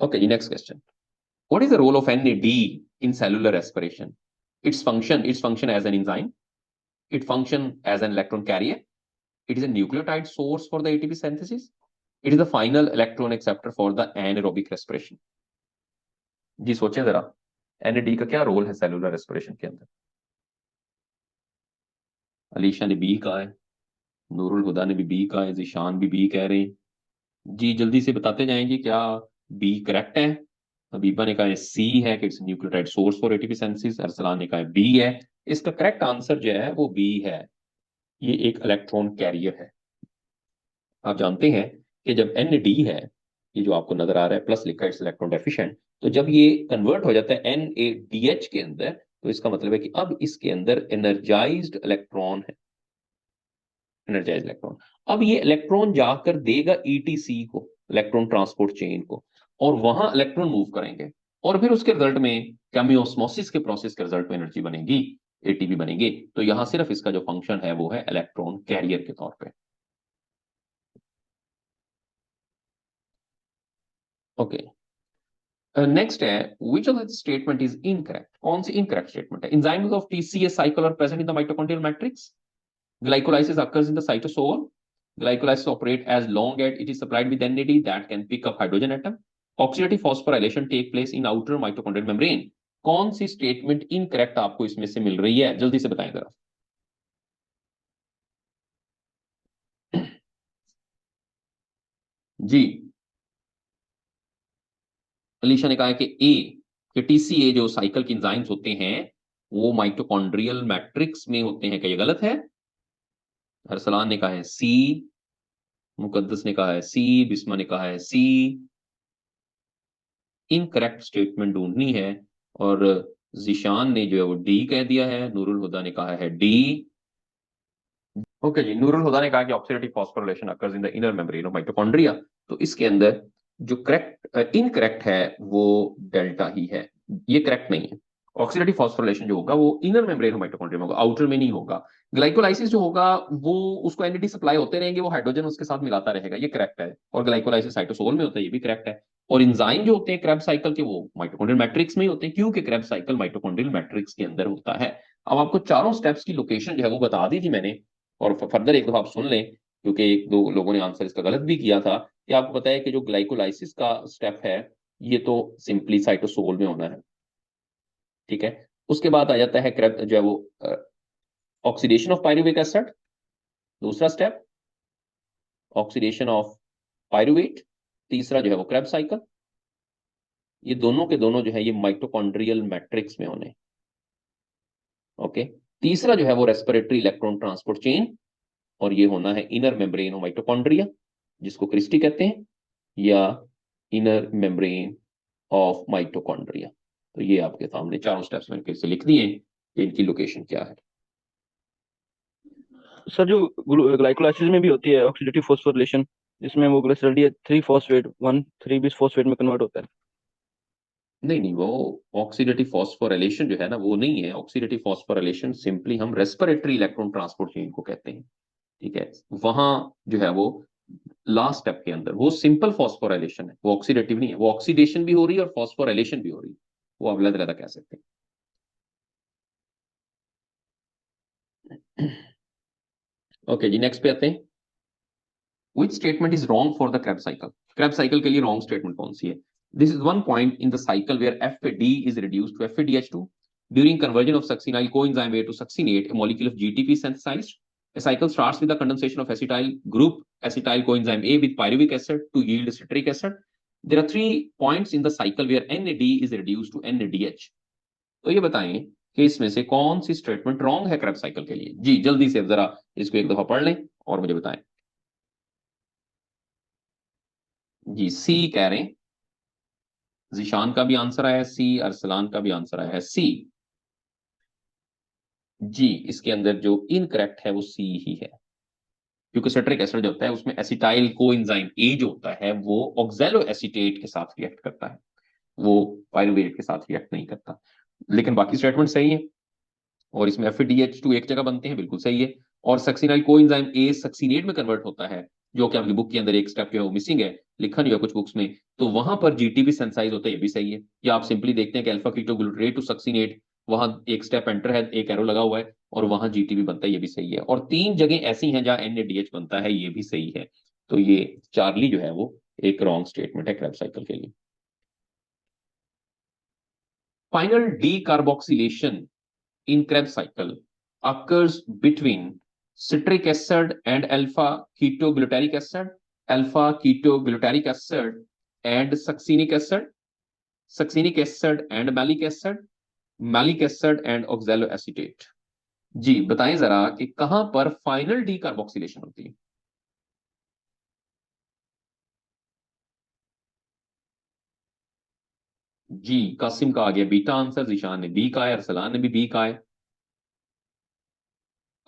Okay, next question. What is the role of NAD in cellular respiration? Its function as an enzyme. It function as an electron carrier. It is a nucleotide source for the ATP synthesis. It is the final electron acceptor for the anaerobic respiration. जी सोचें जरा, NAD का क्या role है cellular respiration के अंदर? अलीशा ने B कहा है, नूरुल हुदा ने भी बी कहा है, जिशान भी बी कह रहे हैं। जी जल्दी से बताते जाएंगे क्या बी करेक्ट है? हबीबा ने कहा है सी है कि it's nucleotide source for ATP synthesis. Arsalan ने कहा है बी है। इसका करेक्ट आंसर जो है वो बी है, ये एक इलेक्ट्रॉन कैरियर है। आप जानते हैं कि जब एन डी है, ये जो आपको नजर आ रहा है प्लस लिखा है, इट्स इलेक्ट्रॉन डेफिशिएंट, तो जब ये कन्वर्ट हो जाता है NADH के अंदर, तो इसका मतलब है कि अब इसके अंदर एनर्जाइज्ड इलेक्ट्रॉन है, एनर्जाइज इलेक्ट्रॉन। अब ये इलेक्ट्रॉन जाकर देगा ETC को, इलेक्ट्रॉन ट्रांसपोर्ट चेन को, और वहां इलेक्ट्रॉन मूव करेंगे, और फिर उसके रिजल्ट में केमियोस्मोसिस के प्रोसेस के रिजल्ट में एनर्जी बनेगी, ATP बनेगी। तो यहां सिर्फ इसका जो फंक्शन है वो है इलेक्ट्रॉन कैरियर के तौर पे। ओके, नेक्स्ट है, which of the statement is incorrect? कौन सी इनकरेक्ट स्टेटमेंट है? Enzymes of TCA cycle are present in the mitochondrial matrix, glycolysis occurs in the cytosol, glycolysis operate as long as it is supplied with NAD that can pick up hydrogen atom, oxidative phosphorylation take place in outer mitochondrial membrane। कौन सी statement incorrect आपको इसमें से मिल रही है, जल्दी से बताएं जरा। जी, अलीशा ने कहा है कि ए, कि TCA जो साइकिल के एंजाइम्स होते हैं वो माइटोकॉन्ड्रियल मैट्रिक्स में होते हैं, क्या ये गलत है? अरसलान ने कहा है सी, मुकद्दस ने कहा है सी, बिस्मा ने कहा है सी। इनकरेक्ट स्टेटमेंट ढूंढनी है, और जिशान ने जो है वो डी कह दिया है, नूरुल हुदा ने कहा है डी। ओके जी, नूरुल हुदा ने कहा कि oxidative phosphorylation occurs in the inner membrane of mitochondria. तो इसके अंदर जो करेक्ट इनकरेक्ट है वो डेल्टा ही है, ये करेक्ट नहीं है। ऑक्सीडेटिव फॉस्फोरिलेशन जो होगा वो इनर मेम्ब्रेन ऑफ माइटोकॉन्ड्रिया में होगा, आउटर में नहीं होगा। ग्लाइकोलाइसिस जो होगा वो उसको एनएडी सप्लाई होते रहेंगे, वो हाइड्रोजन उसके साथ मिलाता रहेगा, ये करेक्ट है। और ग्लाइकोलाइसिस साइटोसोल में होता है, ये भी करेक्ट है। और इंजाइम जो होते हैं क्रेब्स साइकिल के, वो माइटोकॉन्ड्रियल मैट्रिक्स में ही होते हैं, क्योंकि क्रेब्स साइकिल माइटोकॉन्ड्रियल मैट्रिक्स के अंदर होता है। अब आपको चारों स्टेप्स की लोकेशन जो है वो बता दी थी मैंने, और फर्दर एक दफा आप सुन लें, क्योंकि एक दो लोगों ने आंसर इसका गलत भी किया था। कि आपको पता है कि जो ग्लाइकोलाइसिस का स्टेप है ये तो सिंपली साइटोसोल में होना है, ठीक है। उसके बाद आ जाता है जो है वो ऑक्सीडेशन ऑफ पायरुविक एसिड, दूसरा स्टेप ऑक्सीडेशन ऑफ पायरुवेट, तीसरा जो है वो क्रेब साइकिल। ये दोनों के दोनों जो है ये माइटोकॉन्ड्रियल मैट्रिक्स में होने, ओके। तीसरा जो है वो रेस्पिरेटरी इलेक्ट्रॉन ट्रांसपोर्ट चेन, और ये होना है इनर मेम्ब्रेन ऑफ माइटोकॉन्ड्रिया, जिसको क्रिस्टी कहते हैं, या इनर मेम्ब्रेन ऑफ माइटोकॉन्ड्रिया। तो ये आपके सामने चारों स्टेप्स मैंने फिर से लिख दिए कि इनकी लोकेशन क्या है। सर जो ग्लाइकोलाइसिस में भी होती है ऑक्सीडेटिव फॉस्फोरिलेशन, जिसमें वो ग्लिसरॉल 3 फॉस्फेट 1 3 bis फॉस्फेट में कन्वर्ट होता है। नहीं नहीं, वो ऑक्सीडेटिव फॉस्फोरिलेशन जो है ना वो नहीं है। ऑक्सीडेटिव फॉस्फोरिलेशन सिंपली हम रेस्पिरेटरी इलेक्ट्रॉन ट्रांसपोर्ट चेन को कहते हैं, ठीक है। वहां जो है वो लास्ट स्टेप के अंदर वो सिंपल फॉस्फोरिलेशन है, वो ऑक्सीडेटिव नहीं है। वो ऑक्सीडेशन भी हो रही है और फॉस्फोरिलेशन भी हो रही है, वो आप अलग अलग कह सकते हैं। ओके जी, नेक्स्ट पे आते हैं। Which statement is wrong for the Krebs cycle? Krebs cycle के लिए wrong statement कौन सी है? This is one point in the cycle where FAD is reduced to FADH2 during conversion of succinyl coenzyme A to succinate, a molecule of GTP is synthesized. A cycle starts with the condensation of acetyl group acetyl coenzyme A with pyruvic acid to yield citric acid. There are 3 points in the cycle where NAD is reduced to NADH. तो ये बताएं कि इसमें से कौन सी statement wrong है Krebs cycle के लिए? जी जल्दी से जरा इसको एक दफा पढ़ लें और मुझे बताएं। जी सी कह रहे हैं, जिशान का भी आंसर आया है सी, अरसलान का भी आंसर आया है सी। जी इसके अंदर जो इनकरेक्ट है वो सी ही है, क्योंकि सिट्रिक एसिड जो होता है उसमें एसिटाइल कोएंजाइम ए जो होता है वो ऑक्सैलो एसीटेट के साथ रिएक्ट करता है, वो पायरुवेट के साथ रिएक्ट नहीं करता। लेकिन बाकी स्टेटमेंट सही है, और इसमें FADH2 एक जगह बनते हैं, बिल्कुल सही है। और सक्सिनाइल कोएंजाइम ए सक्सिनेट में कन्वर्ट होता है, जो कि आपकी बुक के अंदर एक स्टेप जो है वो मिसिंग है, लिखा नहीं है कुछ बुक्स में, तो वहां पर GTP सेंसाइज होता है, ये भी सही है। या आप सिंपली देखते हैं कि अल्फा कीटोग्लूटरेट टू सक्सिनेट, वहां एक स्टेप एंटर है, एक एरो लगा हुआ है, और वहां GTP बनता है, ये भी सही है। और 3 जगह ऐसी हैं जहां NADH बनता है, ये भी सही है। तो ये चार्ली जो है वो एक रॉन्ग स्टेटमेंट है Krebs साइकिल के लिए। Final decarboxylation in Krebs cycle occurs between citric acid and alpha ketoglutaric acid, alpha ketoglutaric acid and succinic acid and malic acid and oxaloacetate। जी बताएं जरा कि कहां पर फाइनल डीकार्बोक्सिलेशन होती है? जी कासिम का आ गया बीटा आंसर, जिशान ने बी का है, अरसलान ने भी बी का है।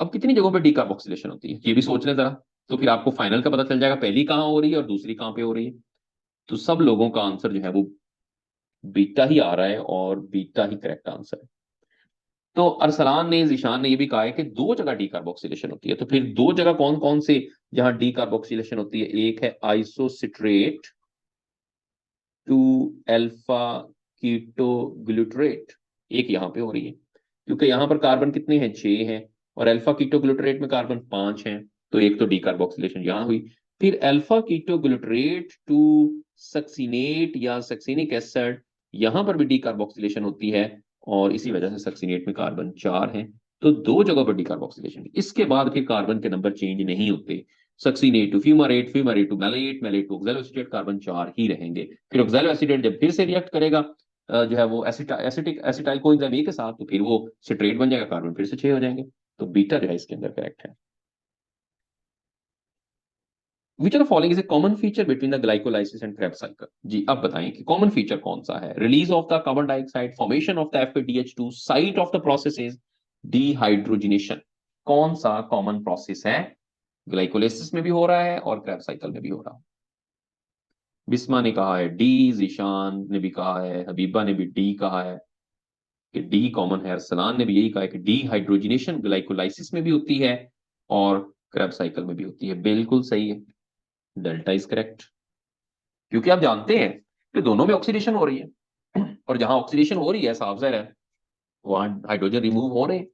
अब कितनी जगहों पे डीकार्बोक्सिलेशन होती है ये भी सोच लें जरा, तो फिर आपको फाइनल का पता चल जाएगा पहली कहाँ हो रही है और दूसरी कहाँ पे हो रही है। तो सब लोगों का आंसर जो है वो बीटा ही आ रहा है, और बीटा ही करेक्ट आंसर है। तो अरसलान ने जिशान ने ये भी कहा है कि 2 जगह डीकार्बोक्सिलेशन होती है, तो फिर 2 जगह कौन कौन से जहां डीकार्बोक्सिलेशन होती है? एक है आइसोसिट्रेट टू अल्फा कीटोग्लूटरेट, एक यहां पे हो रही है, क्योंकि यहां पर कार्बन कितने हैं? 6 हैं, और अल्फा कीटोग्लूटरेट में कार्बन 5 हैं, तो एक तो डीकार्बोक्सिलेशन यहां हुई। फिर अल्फा कीटोग्लूटरेट टू सक्सिनेट या सक्सिनिक एसिड, यहां पर भी डीकार्बोक्सिलेशन होती है, और इसी वजह से सक्सिनेट में कार्बन 4 हैं। तो 2 जगहों पर डीकार्बोक्सिलेशन। इसके बाद फिर कार्बन के नंबर चेंज नहीं होते, succinate to fumarate, fumarate to malate, malate to oxaloacetate, carbon 4 ही रहेंगे। फिर ऑक्सैलोएसिटेट जब फिर से रिएक्ट करेगा जो है वो एसिटिक एसिटाइल कोएंजाइम ए के साथ, तो फिर वो सिट्रेट बन जाएगा, कार्बन फिर से 6 हो जाएंगे। तो बीटा जो है इसके अंदर करेक्ट है। Which are following is a common feature between the glycolysis and Krebs cycle? जी अब बताएं कि कॉमन फीचर कौन सा है? Release of the carbon dioxide, formation of the FADH2, site of the process is dehydrogenation. कौन सा कॉमन प्रोसेस है? ग्लाइकोलाइसिस में भी हो रहा है और क्रैब साइकिल में भी हो रहा है। बिस्मा ने कहा है डी, जीशान ने भी कहा है, हबीबा ने भी डी कहा है कि डी कॉमन है। अरसलान ने भी यही कहा है कि डी हाइड्रोजिनेशन ग्लाइकोलाइसिस में भी होती है और क्रैब साइकिल में भी होती है। बिल्कुल सही है, डेल्टा इज करेक्ट। क्योंकि आप जानते हैं कि दोनों में ऑक्सीडेशन हो रही है और जहां ऑक्सीडेशन हो रही है साफ जाहिर है वहां हाइड्रोजन रिमूव हो रहे हैं,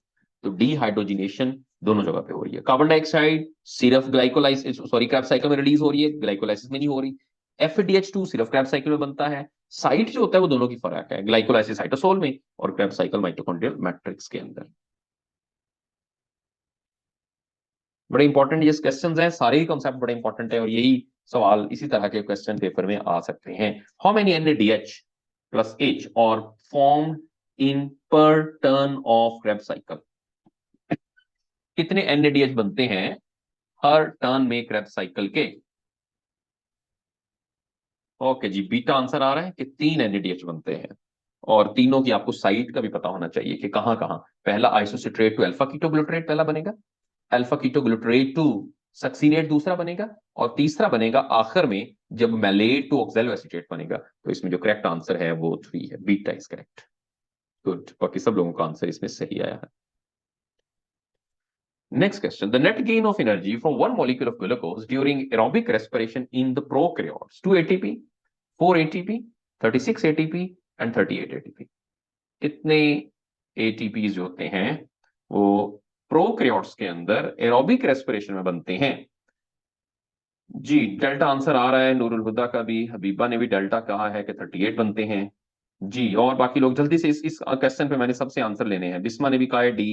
तो डी हाइड्रोजिनेशन दोनों जगह पे हो रही है। कार्बन डाइऑक्साइड सिर्फ ग्लाइकोलाइसिस, सॉरी, क्रैब साइकिल में रिलीज हो रही है, ग्लाइकोलाइसिस में नहीं हो रही। FADH2 सिर्फ क्रैब साइकिल में बनता है। साइट जो होता है वो दोनों की फर्क है, ग्लाइकोलाइसिस साइटोसोल में और क्रैब साइकिल माइटोकॉन्ड्रियल मैट्रिक्स के अंदर। बड़े इंपॉर्टेंट ये क्वेश्चन हैं, सारे ही कॉन्सेप्ट बड़े इंपॉर्टेंट है और यही सवाल इसी तरह के क्वेश्चन पेपर में आ सकते हैं। How many NADH plus H और फॉर्म्ड इन पर टर्न ऑफ क्रैब साइकिल? कितने NADH बनते हैं हर टर्न में क्रैब साइकिल के? ओके जी, बीटा आंसर आ रहा है कि 3 NADH बनते हैं और तीनों की आपको साइट का भी पता होना चाहिए कि कहां कहां। पहला आइसोसिट्रेट टू अल्फा कीटोग्लूटरेट पहला बनेगा, अल्फा कीटोग्लूटरेट टू सक्सीनेट दूसरा बनेगा और तीसरा बनेगा आखिर में जब मैलेट टू ऑक्सैलो एसीटेट बनेगा। तो इसमें जो करेक्ट आंसर है वो 3 है, बीटा इज करेक्ट। गुड, बाकी सब लोगों का आंसर इसमें सही आया है। Next question. The net gain of energy from one molecule of glucose during aerobic respiration in the prokaryotes: 2 ATP, 4 ATP, 36 ATP and 38 ATP. कितने ATPs जो होते हैं वो प्रोकैरियोट्स के अंदर एरोबिक रेस्पिरेशन में बनते हैं? जी, डेल्टा आंसर आ रहा है नूरुल हुदा का भी, हबीबा ने भी डेल्टा कहा है कि 38 बनते हैं। जी, और बाकी लोग जल्दी से इस क्वेश्चन पे मैंने सबसे आंसर लेने हैं। बिस्मा ने भी कहा है डी,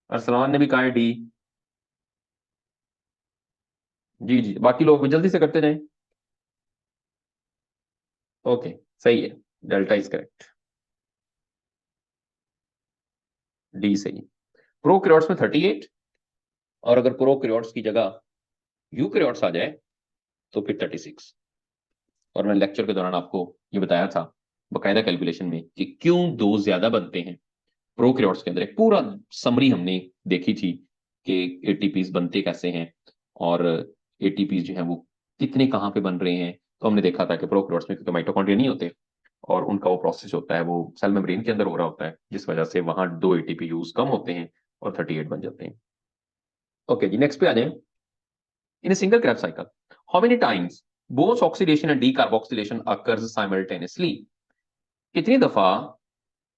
अरसलान ने भी कहा है डी। जी जी, बाकी लोग भी जल्दी से करते जाएं। ओके, सही है, डेल्टा इज करेक्ट, डी सही है। प्रोकैरियोट्स में 38 और अगर प्रोकैरियोट्स की जगह यूकैरियोट्स आ जाए तो फिर 36। और मैंने लेक्चर के दौरान आपको ये बताया था बकायदा कैलकुलेशन में कि क्यों दो ज्यादा बनते हैं प्रोकैरियोट्स के अंदर। एक पूरा समरी हमने देखी थी कि एटीपीज बनते कैसे हैं और एटीपीज जो है वो कितने कहाँ पे बन रहे हैं। तो हमने देखा था कि प्रोकैरियोट्स में क्योंकि माइटोकॉन्ड्रिया नहीं होते और उनका वो प्रोसेस होता है वो सेल मेम्ब्रेन के अंदर हो रहा होता है, जिस वजह से वहां 2 ATP यूज कम होते हैं और 38 बन जाते हैं। ओके जी, नेक्स्ट पे आ जाए। In single Krebs cycle how many times both oxidation and decarboxylation occurs simultaneously? कितनी दफा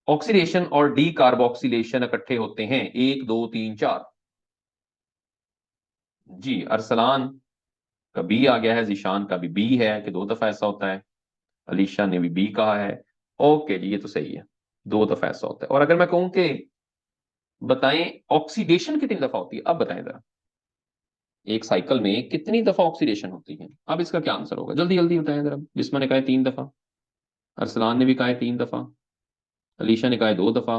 ऑक्सीडेशन और डीकार्बोक्सिलेशन इकट्ठे होते हैं? 1, 2, 3, 4? जी, अरसलान का बी आ गया है, जीशान का भी बी है कि 2 दफा ऐसा होता है, अलीशा ने भी बी कहा है। ओके जी, ये तो सही है, 2 दफा ऐसा होता है। और अगर मैं कहूं कि बताएं ऑक्सीडेशन कितनी दफा होती है, अब बताएं जरा, एक साइकिल में कितनी दफा ऑक्सीडेशन होती है? अब इसका क्या आंसर होगा, जल्दी जल्दी बताएं जरा। बिस्मा ने कहा है 3 दफा, अरसलान ने भी कहा है 3 दफा, अलीशा ने कहा है 2 दफा।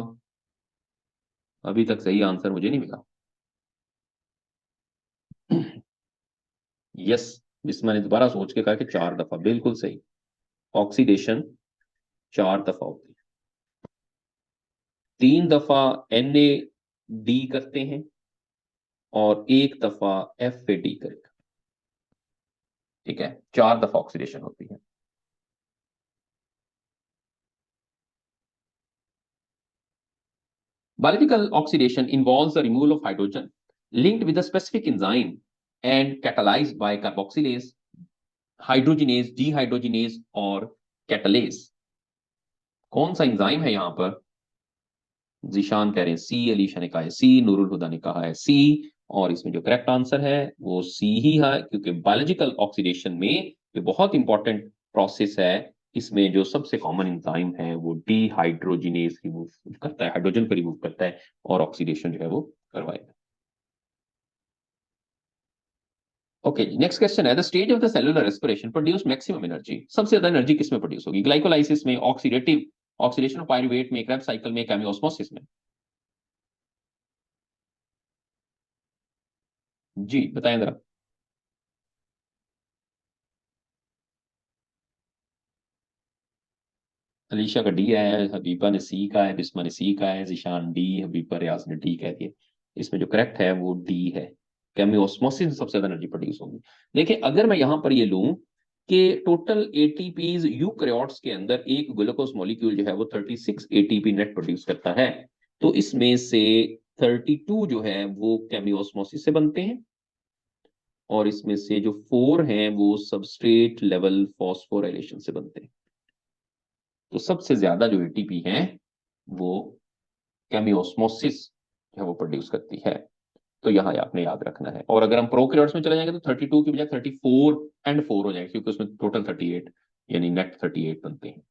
अभी तक सही आंसर मुझे नहीं मिला। यस, बिस्मा ने दोबारा सोच के कहा कि 4 दफा, बिल्कुल सही। ऑक्सीडेशन 4 दफा होती है। 3 दफा NAD करते हैं और 1 दफा FAD करेगा। ठीक है, 4 दफा ऑक्सीडेशन होती है। Biological oxidation involves the removal of hydrogen linked with a specific enzyme and catalyzed by carboxylase, hydrogenase, dehydrogenase और catalase। कौन सा एंजाइम है यहां पर? जीशान कह रहे हैं सी, अलीशा ने कहा है सी, नूरुल हुदा ने कहा है सी और इसमें जो करेक्ट आंसर है वो सी ही है, क्योंकि बायोलॉजिकल ऑक्सीडेशन में ये बहुत इंपॉर्टेंट प्रोसेस है। इसमें जो सबसे कॉमन एंजाइम है वो डीहाइड्रोजिनेज रिमूव करता है, हाइड्रोजन को रिमूव करता है और ऑक्सीडेशन जो है वो करवाएगा। ओके, नेक्स्ट क्वेश्चन है the stage of the cellular respiration produce maximum energy? सबसे ज्यादा एनर्जी किसमें प्रोड्यूस होगी? ग्लाइकोलाइसिस में, ऑक्सीडेटिव ऑक्सीडेशन ऑफ पायरुवेट में, क्रैब साइकिल में, केमियोस्मोसिस में? जी बताएं जरा। अलीशा का डी है, हबीबा ने सी का है, बिस्मा ने सी का है, जिशान डी, हबीबा रियाज ने डी कह दिया। इसमें जो करेक्ट है वो डी है। केमियोस्मोसिस से सबसे ज्यादा एनर्जी प्रोड्यूस होगी। देखिए अगर मैं यहां पर ये लूं कि टोटल एटीपीज यूकैरियोट्स के अंदर एक ग्लूकोज मॉलिक्यूल जो है वो 36 एटीपी नेट प्रोड्यूस करता है, तो इसमें से 32 जो है वो केमियोस्मोसिस से बनते हैं, और इसमें से जो 4 हैं वो सबस्ट्रेट लेवल फॉस्फोराइलेशन से बनते हैं। तो सबसे ज्यादा जो एटीपी हैं वो केमियोस्मोसिस जो है वो प्रोड्यूस करती है। तो यहाँ आपने याद रखना है। और अगर हम प्रोकैरियोट्स में चले जाएंगे तो 32 की बजाय 34 एंड 4 हो जाएंगे, क्योंकि उसमें टोटल 38 यानी नेट 38 बनते हैं।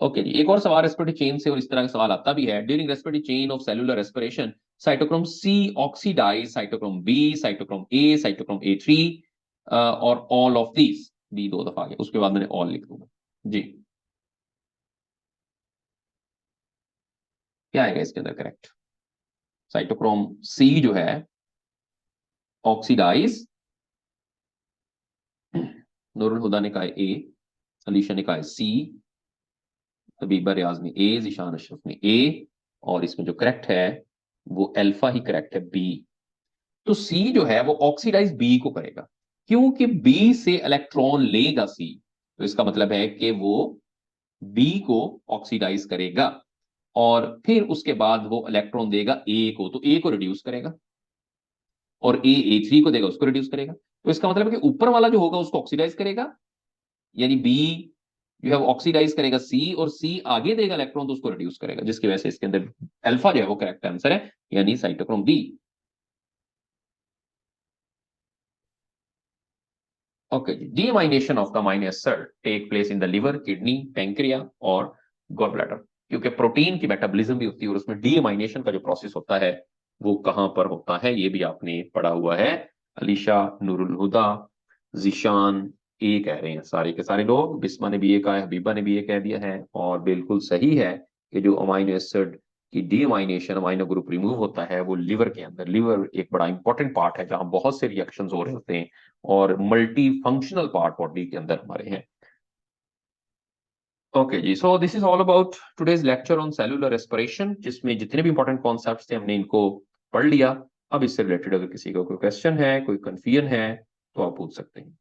ओके जी, एक और सवाल रेस्पिरेटरी चेन से, और इस तरह का सवाल आता भी है। During respiratory chain of cellular respiration cytochrome C oxidise cytochrome B, cytochrome A, cytochrome A3 और ऑल ऑफ दीज। डी 2 दफा आ गया, उसके बाद मैंने ऑल लिख दूंगा जी। क्या आएगा इसके अंदर करेक्ट? साइटोक्रोम सी जो है ऑक्सीडाइज, नूरुल हुदा ने कहा ए, अलीशा ने कहा सी, हबीबा रियाज ने ए, जिशान अशरफ ने ए, और इसमें जो करेक्ट है वो अल्फा ही करेक्ट है, बी। तो सी जो है वो ऑक्सीडाइज बी को करेगा, क्योंकि बी से इलेक्ट्रॉन लेगा सी, तो इसका मतलब है कि वो बी को ऑक्सीडाइज करेगा, और फिर उसके बाद वो इलेक्ट्रॉन देगा ए को, तो ए को रिड्यूस करेगा, और A3 को देगा, उसको रिड्यूस करेगा। तो इसका मतलब है कि ऊपर वाला जो होगा उसको ऑक्सीडाइज करेगा, यानी बी जो है वो ऑक्सीडाइज करेगा सी, और सी आगे देगा इलेक्ट्रॉन तो उसको रिड्यूस करेगा, जिसकी वजह से इसके अंदर अल्फा जो है वो करेक्ट आंसर है, यानी साइटोक्रोम बी। ओके जी, deamination of the amino acid take place in the liver, kidney, pancreas और गॉल ब्लैडर। क्योंकि प्रोटीन की मेटाबॉलिज्म भी होती है, और उसमें डीअमाइनेशन का जो प्रोसेस होता है वो कहां पर होता है, ये भी आपने पढ़ा हुआ है। अलीशा, नूरुल हुदा, जिशान ए कह रहे हैं सारे के सारे लोग, बिस्मा ने भी ये कहा है, हबीबा ने भी ये कह दिया है, और बिल्कुल सही है कि जो अमीनो एसिड की डीअमाइनेशन, अमीनो ग्रुप रिमूव होता है, वो लिवर के अंदर, लिवर एक बड़ा इंपॉर्टेंट पार्ट है जहां बहुत से रिएक्शंस हो रहे होते हैं, और मल्टी फंक्शनल पार्ट बॉडी के अंदर हमारे हैं। ओके जी, so this is all about today's lecture on cellular respiration, जिसमें जितने भी इंपॉर्टेंट कॉन्सेप्ट्स थे हमने इनको पढ़ लिया। अब इससे रिलेटेड अगर किसी का कोई क्वेश्चन है, कोई कंफ्यूजन है, तो आप पूछ सकते हैं।